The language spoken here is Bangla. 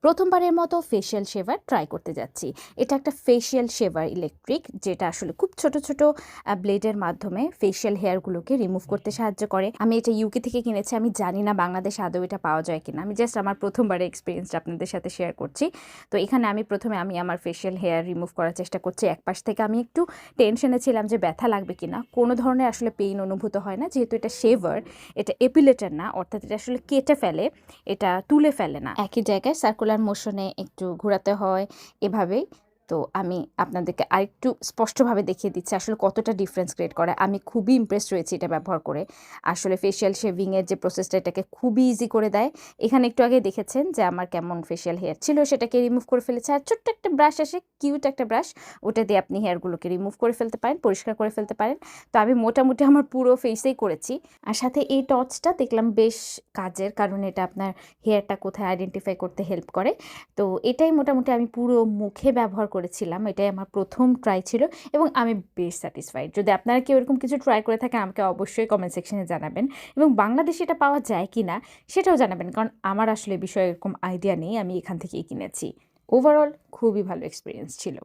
প্রথমবারের মতো ফেশিয়াল শেভার ট্রাই করতে যাচ্ছি। এটা একটা ফেশিয়াল শেভার ইলেকট্রিক, যেটা আসলে খুব ছোট ছোট ব্লেডের মাধ্যমে ফেশিয়াল হেয়ারগুলোকে রিমুভ করতে সাহায্য করে। আমি এটা ইউকে থেকে কিনেছি। আমি জানি না বাংলাদেশে আদৌ এটা পাওয়া যায় কিনা। আমি জাস্ট আমার প্রথমবারের এক্সপিরিয়েন্সটা আপনাদের সাথে শেয়ার করছি। তো এখানে আমি প্রথমে আমার ফেশিয়াল হেয়ার রিমুভ করার চেষ্টা করছি। এক পাশ থেকে আমি একটু টেনশনে ছিলাম যে ব্যথা লাগবে কিনা। কোনো ধরনের আসলে পেইন অনুভূত হয় না, যেহেতু এটা শেভার, এটা এপিলেটার না, অর্থাৎ এটা আসলে কেটে ফেলে, এটা তুলে ফেলে না। একই জায়গায় সার্কুলার মোশনে একটু ঘোরাতে হয়, এভাবেই। তো আমি আপনাদেরকে আরেকটু স্পষ্টভাবে দেখিয়ে দিচ্ছি আসলে কতটা ডিফারেন্স ক্রিয়েট করে। আমি খুবই ইমপ্রেসড হয়েছি এটা ব্যবহার করে। আসলে ফেশিয়াল শেভিংয়ের যে প্রসেসটা, এটাকে খুবই ইজি করে দেয়। এখানে একটু আগে দেখেছেন যে আমার কেমন ফেশিয়াল হেয়ার ছিল, সেটাকে রিমুভ করে ফেলেছে। আর ছোট্ট একটা ব্রাশ আসে, কিউট একটা ব্রাশ, ওটা দিয়ে আপনি হেয়ারগুলোকে রিমুভ করে ফেলতে পারেন, পরিষ্কার করে ফেলতে পারেন। তো আমি মোটামুটি আমার পুরো ফেসেই করেছি। আর সাথে এই টর্চটা দেখলাম বেশ কাজের, কারণ এটা আপনার হেয়ারটা কোথায় আইডেন্টিফাই করতে হেল্প করে। তো এটাই মোটামুটি আমি পুরো মুখে ব্যবহার করেছিলাম। এটাই আমার প্রথম ট্রাই ছিল এবং আমি বেশ স্যাটিসফাইড। যদি আপনারা কেউ এরকম কিছু ট্রাই করে থাকেন, আমাকে অবশ্যই কমেন্ট সেকশনে জানাবেন এবং বাংলাদেশে এটা পাওয়া যায় কি না সেটাও জানাবেন, কারণ আমার আসলে বিষয়ে এরকম আইডিয়া নেই। আমি এখান থেকেই কিনেছি। ওভারঅল খুবই ভালো এক্সপিরিয়েন্স ছিল।